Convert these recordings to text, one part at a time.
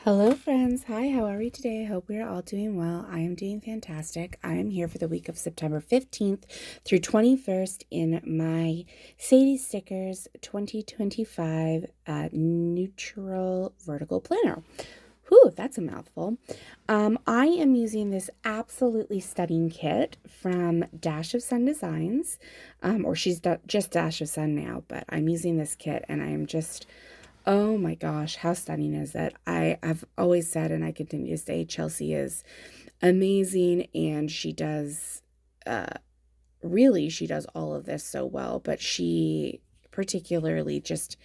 Hello, friends. Hi, how are we today? I hope we are all doing well. I am doing fantastic. I am here for the week of September 15th through 21st in my Sadie Stickers 2025 Neutral Vertical Planner. Whew, that's a mouthful. I am using this absolutely stunning kit from Dash of Sun Designs, or she's just Dash of Sun now, but I'm using this kit and I am just oh my gosh, how stunning is it? I've always said, and I continue to say, Chelsea is amazing, and she does, really, she does all of this so well, but she particularly just,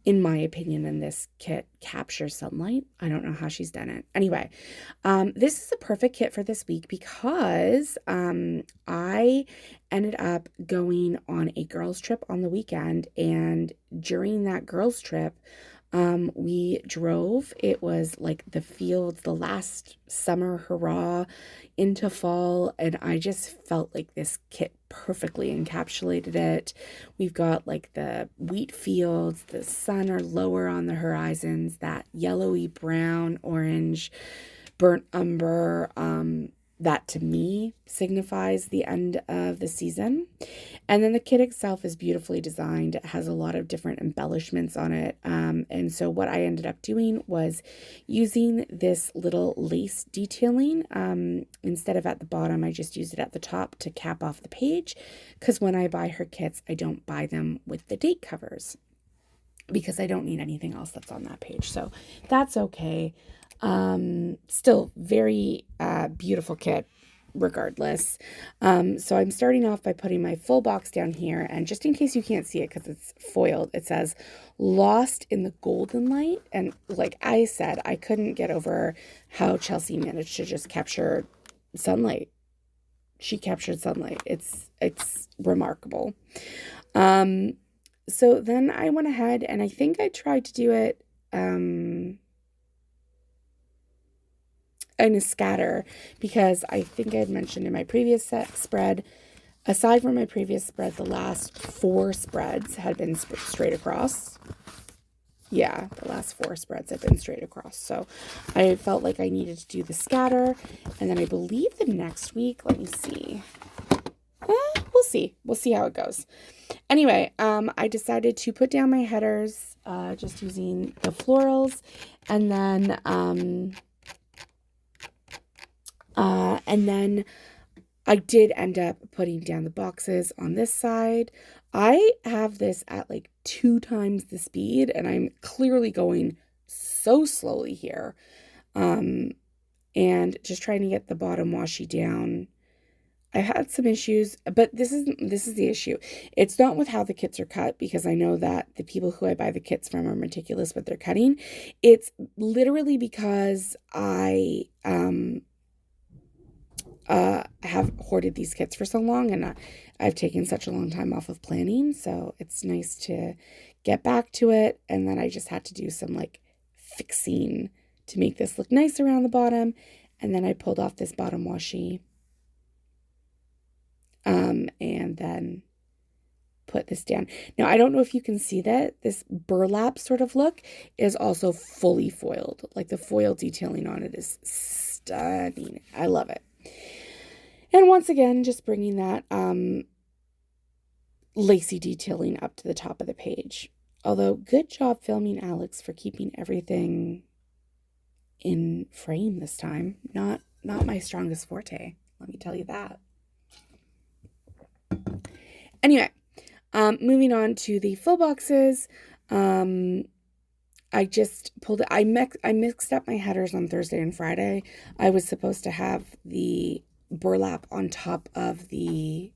in my opinion, in this kit, captures sunlight. I don't know how she's done it. Anyway, this is a perfect kit for this week because I ended up going on a girls' trip on the weekend, and during that girls' trip, we drove. It was like the fields, the last summer hurrah into fall, and I just felt like this kit perfectly encapsulated it. We've got like the wheat fields, the sun are lower on the horizons, that yellowy brown, orange, burnt umber, that to me signifies the end of the season. And then the kit itself is beautifully designed. It has a lot of different embellishments on it. And so what I ended up doing was using this little lace detailing. Instead of at the bottom, I just used it at the top to cap off the page. Because when I buy her kits, I don't buy them with the date covers because I don't need anything else that's on that page. So that's okay. Still very beautiful kit regardless. So I'm starting off by putting my full box down here, and just in case you can't see it because it's foiled, it says lost in the golden light. And like I said, I couldn't get over how Chelsea managed to just capture sunlight. She captured sunlight. It's remarkable. So then I went ahead and I think I tried to do it in a scatter, because I think I had mentioned in my previous spread, aside from my previous spread, the last 4 spreads had been straight across. Yeah, the last 4 spreads have been straight across. So I felt like I needed to do the scatter. And then I believe the next week, let me see. We'll see. We'll see how it goes. Anyway, I decided to put down my headers just using the florals, and then I did end up putting down the boxes on this side. I have this at like 2 times the speed, and I'm clearly going so slowly here. And just trying to get the bottom washi down. I had some issues, but this is the issue. It's not with how the kits are cut, because I know that the people who I buy the kits from are meticulous with their cutting. It's literally because I have hoarded these kits for so long, and I've taken such a long time off of planning, so it's nice to get back to it. And then I just had to do some like fixing to make this look nice around the bottom, and then I pulled off this bottom washi, and then put this down. Now, I don't know if you can see that this burlap sort of look is also fully foiled. Like the foil detailing on it is stunning. I love it. And once again, just bringing that lacy detailing up to the top of the page. Although, good job filming, Alex, for keeping everything in frame this time. Not my strongest forte, let me tell you that. Anyway, moving on to the full boxes. I just pulled it. I mixed up my headers on Thursday and Friday. I was supposed to have the burlap on top of the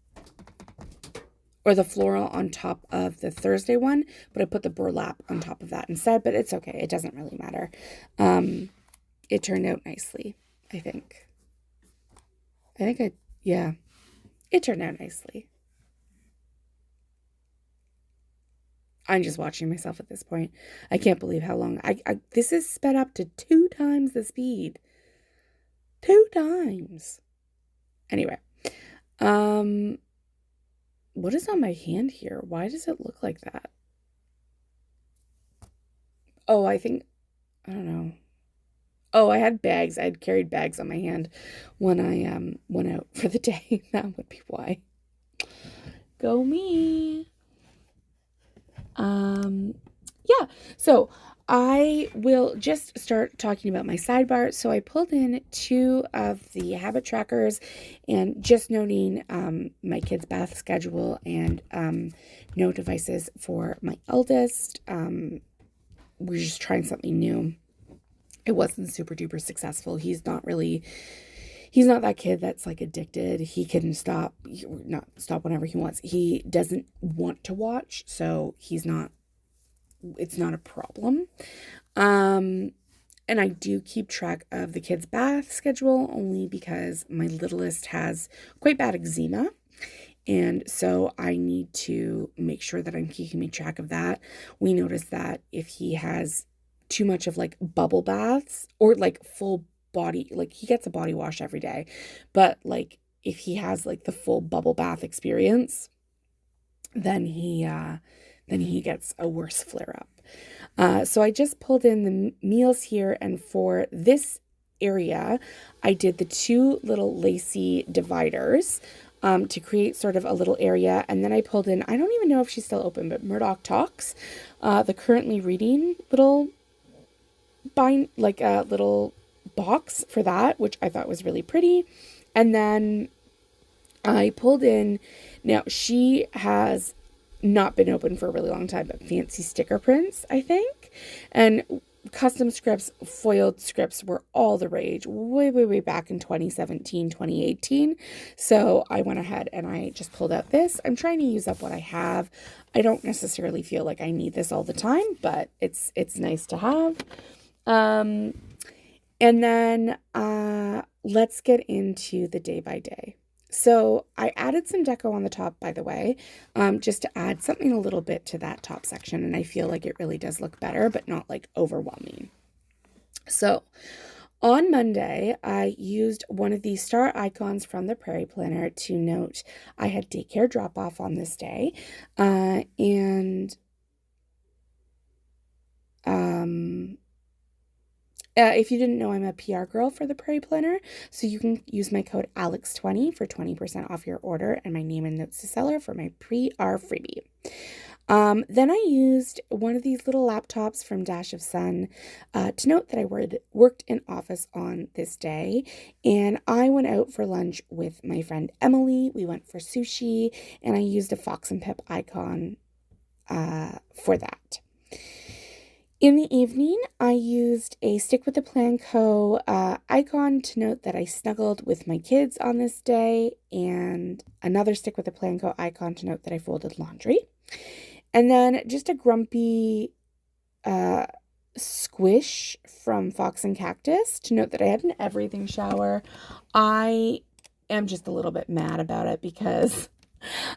floral on top of the Thursday one, but I put the burlap on top of that instead. But it's okay. It doesn't really matter. It turned out nicely, I think. Yeah, it turned out nicely. I'm just watching myself at this point. I can't believe how long this is sped up to 2 times the speed. 2 times. Anyway, what is on my hand here? Why does it look like that? Oh, I don't know. Oh, I had bags. I had carried bags on my hand when I went out for the day. That would be why. Go me. Yeah. So I will just start talking about my sidebar. So I pulled in 2 of the habit trackers and just noting my kids' bath schedule and no devices for my eldest. We're just trying something new. It wasn't super duper successful. He's not that kid that's like addicted. He can not stop whenever he wants. He doesn't want to watch, so it's not a problem. And I do keep track of the kids' bath schedule only because my littlest has quite bad eczema. And so I need to make sure that I'm keeping track of that. We noticed that if he has too much of like bubble baths or like full body, like he gets a body wash every day, but like if he has like the full bubble bath experience, then he gets a worse flare up. So I just pulled in the meals here, and for this area, I did the 2 little lacy dividers to create sort of a little area. And then I pulled in, I don't even know if she's still open, but Murdoch Talks, the currently reading little little box for that, which I thought was really pretty. And then I pulled in, now she has not been open for a really long time, but fancy sticker prints, I think. And custom scripts, foiled scripts were all the rage way back in 2017, 2018. So I went ahead and I just pulled out this. I'm trying to use up what I have. I don't necessarily feel like I need this all the time, but it's nice to have. And then let's get into the day by day. So I added some deco on the top, by the way, just to add something a little bit to that top section. And I feel like it really does look better, but not like overwhelming. So on Monday, I used one of these star icons from the Prairie Planner to note I had daycare drop off on this day. If you didn't know, I'm a PR girl for the Prairie Planner, so you can use my code ALEX20 for 20% off your order and my name and notes to seller for my PR freebie. Then I used one of these little laptops from Dash of Sun to note that I worked in office on this day, and I went out for lunch with my friend Emily. We went for sushi, and I used a Fox and Pip icon for that. In the evening, I used a Stick with the Plan Co. Icon to note that I snuggled with my kids on this day, and another Stick with the Plan Co. icon to note that I folded laundry. And then just a grumpy squish from Fox and Cactus to note that I had an everything shower. I am just a little bit mad about it because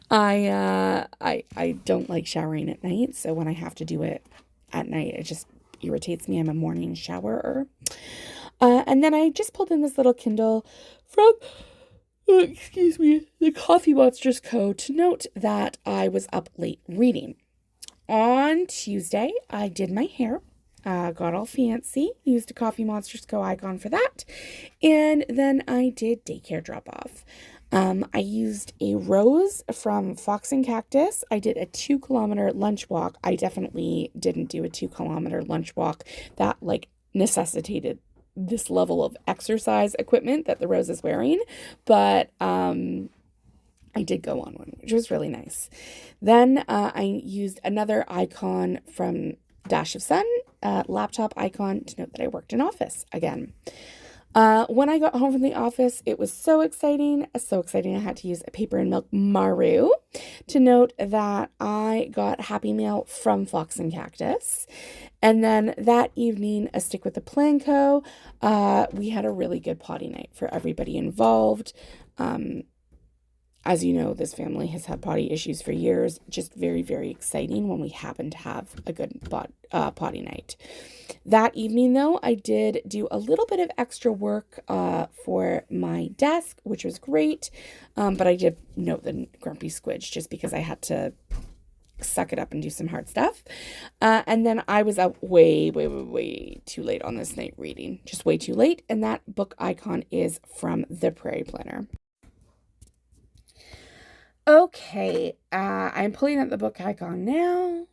I don't like showering at night, so when I have to do it at night, it just irritates me. I'm a morning showerer. And then I just pulled in this little Kindle from, the Coffee Monsters Co. to note that I was up late reading. On Tuesday, I did my hair, got all fancy, used a Coffee Monsters Co. icon for that, and then I did daycare drop off. I used a rose from Fox and Cactus. I did a 2-kilometer lunch walk. I definitely didn't do a 2-kilometer lunch walk. That necessitated this level of exercise equipment that the rose is wearing. But I did go on one, which was really nice. Then I used another icon from Dash of Sun, laptop icon to note that I worked in office again. When I got home from the office, it was so exciting. I had to use a Paper and Milk Maru to note that I got Happy Meal from Fox and Cactus. And then that evening, a Stick with the Plan Co. We had a really good potty night for everybody involved. As you know, this family has had potty issues for years. Just very, very exciting when we happen to have a good potty night. That evening, though, I did do a little bit of extra work for my desk, which was great. But I did note the grumpy squidge just because I had to suck it up and do some hard stuff. And then I was up way, way, way, way too late on this night reading. Just way too late. And that book icon is from the Prairie Planner. Okay, I'm pulling up the book icon now.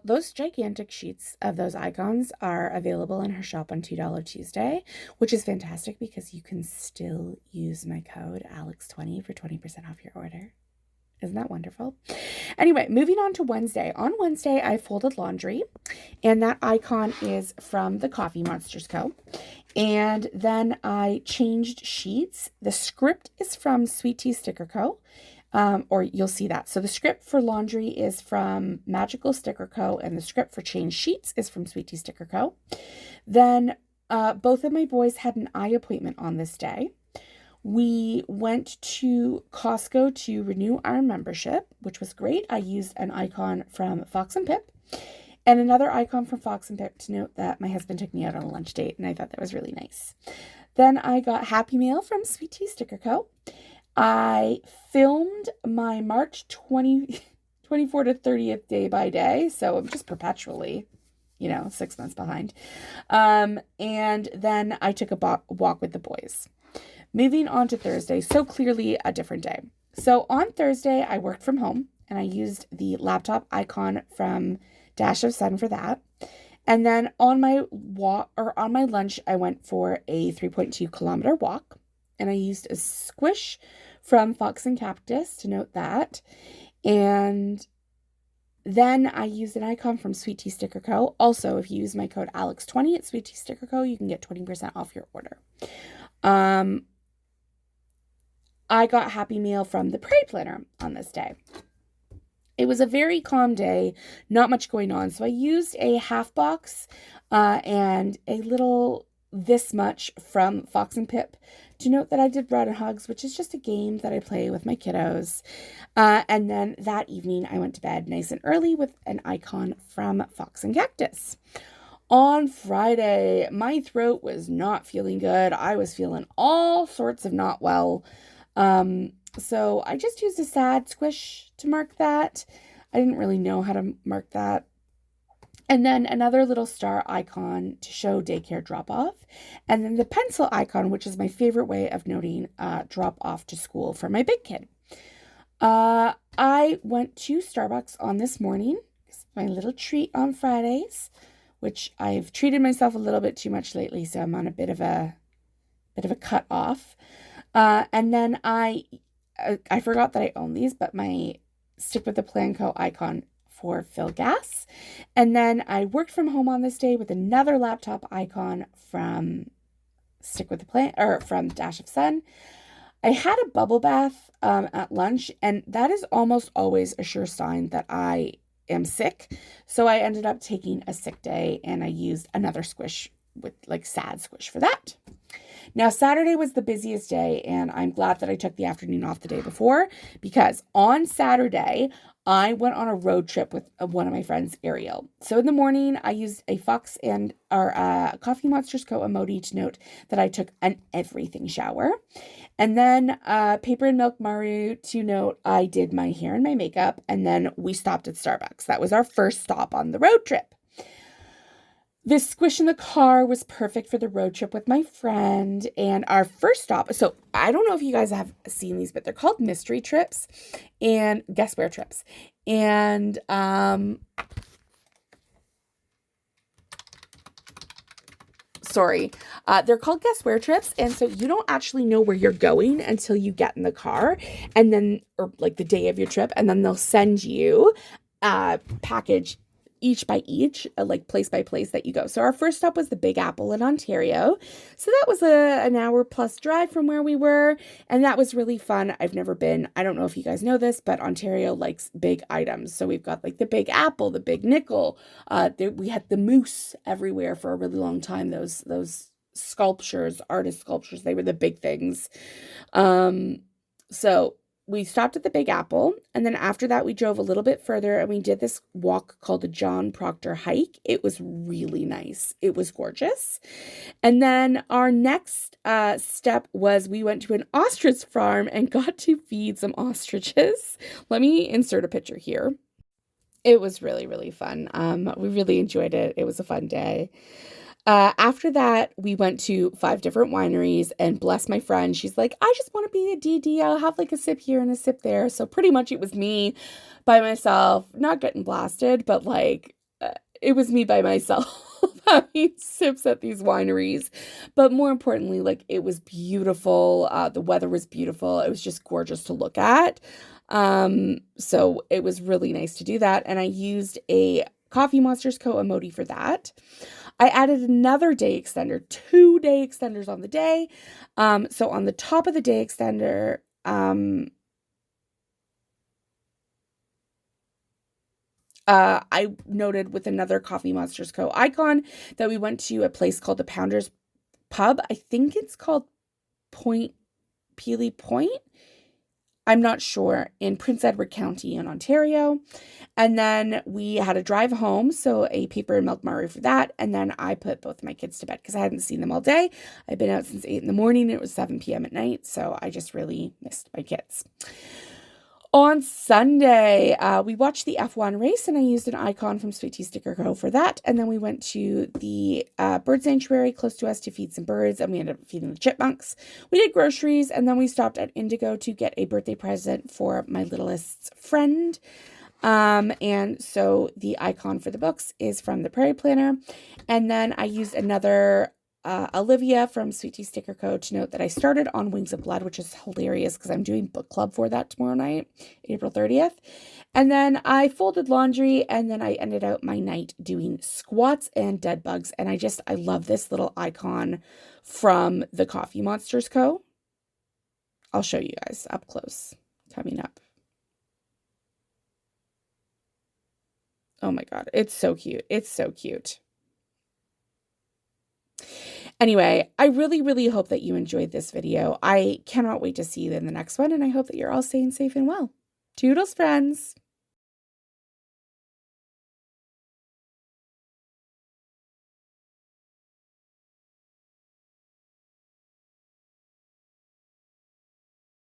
Those gigantic sheets of those icons are available in her shop on $2 Tuesday, which is fantastic because you can still use my code Alex20 for 20% off your order. Isn't that wonderful? Anyway, moving on to Wednesday. On Wednesday, I folded laundry, and that icon is from the Coffee Monsters Co. And then I changed sheets. The script is from Sweet Tea Sticker Co. Or you'll see that. So the script for laundry is from Magical Sticker Co. And the script for change sheets is from Sweet Tea Sticker Co. Then both of my boys had an eye appointment on this day. We went to Costco to renew our membership, which was great. I used an icon from Fox and Pip and another icon from Fox and Pip to note that my husband took me out on a lunch date, and I thought that was really nice. Then I got Happy Mail from Sweet Tea Sticker Co. I filmed my March 24 to 30th day by day, so I'm just perpetually, 6 months behind. And then I took a walk with the boys. Moving on to Thursday, so clearly a different day. So on Thursday, I worked from home, and I used the laptop icon from Dash of Sun for that. And then on my lunch, I went for a 3.2-kilometer walk, and I used a squish from Fox and Cactus to note that. And then I used an icon from Sweet Tea Sticker Co. Also, if you use my code Alex20 at Sweet Tea Sticker Co., you can get 20% off your order. I got Happy Meal from the Prairie Planner on this day. It was a very calm day, not much going on. So I used a half box and a little this much from Fox and Pip to note that I did Bread and Hugs, which is just a game that I play with my kiddos. And then that evening I went to bed nice and early with an icon from Fox and Cactus. On Friday, my throat was not feeling good. I was feeling all sorts of not well. So I just used a sad squish to mark that. I didn't really know how to mark that. And then another little star icon to show daycare drop-off. And then the pencil icon, which is my favorite way of noting drop-off to school for my big kid. I went to Starbucks on this morning. It's my little treat on Fridays, which I've treated myself a little bit too much lately, so I'm on a bit of a cut off. And then I forgot that I own these, but my Stick with the Plan Co. icon for fill gas. And then I worked from home on this day with another laptop icon from Stick with the Plan, or from Dash of Sun. I had a bubble bath at lunch, and that is almost always a sure sign that I am sick. So I ended up taking a sick day, and I used another squish with sad squish for that. Now, Saturday was the busiest day, and I'm glad that I took the afternoon off the day before, because on Saturday, I went on a road trip with one of my friends, Ariel. So in the morning, I used a Fox and our Coffee Monsters Co. emoji to note that I took an everything shower. And then Paper and Milk Maru to note I did my hair and my makeup, and then we stopped at Starbucks. That was our first stop on the road trip. This squish in the car was perfect for the road trip with my friend, and our first stop. So I don't know if you guys have seen these, but they're called mystery trips and guess where trips. And they're called guess where trips. And so you don't actually know where you're going until you get in the car, and then, or the day of your trip, and then they'll send you a package each by each, place by place that you go. So our first stop was the Big Apple in Ontario. So that was an hour plus drive from where we were. And that was really fun. I've never been, I don't know if you guys know this, but Ontario likes big items. So we've got the Big Apple, the Big Nickel. We had the moose everywhere for a really long time. Those sculptures, artist sculptures, they were the big things. So we stopped at the Big Apple, and then after that we drove a little bit further and we did this walk called the John Proctor hike. It was really nice. It was gorgeous. And then our next step was we went to an ostrich farm and got to feed some ostriches. Let me insert a picture here. It was really, really fun. We really enjoyed it. It was a fun day. After that, we went to 5 different wineries, and bless my friend, she's like, I just want to be a DD. I'll have like a sip here and a sip there. So pretty much it was me by myself, not getting blasted, but like it was me by myself having sips at these wineries. But more importantly, like it was beautiful. The weather was beautiful. It was just gorgeous to look at. So it was really nice to do that. And I used a Coffee Monsters Co. emoji for that. I added another day extender, 2 day extenders on the day. So on the top of the day extender, I noted with another Coffee Monsters Co. icon that we went to a place called the Pounders Pub. I think it's called Peely Point. I'm not sure, in Prince Edward County in Ontario. And then we had a drive home, so a paper and milk Murray for that. And then I put both my kids to bed because I hadn't seen them all day. I'd been out since 8 in the morning. It was 7 p.m. at night, so I just really missed my kids. On Sunday, we watched the F1 race, and I used an icon from Sweet Tea Sticker Co. for that. And then we went to the bird sanctuary close to us to feed some birds, and we ended up feeding the chipmunks. We did groceries, and then we stopped at Indigo to get a birthday present for my littlest friend. And so the icon for the books is from the Prairie Planner. And then I used another Olivia from Sweet Tea Sticker Co. to note that I started on Wings of Blood, which is hilarious because I'm doing book club for that tomorrow night, April 30th. And then I folded laundry, and then I ended out my night doing squats and dead bugs. And I love this little icon from the Coffee Monsters Co. I'll show you guys up close coming up. Oh my God, it's so cute. It's so cute. Anyway, I really, really hope that you enjoyed this video. I cannot wait to see you in the next one, and I hope that you're all staying safe and well. Toodles, friends.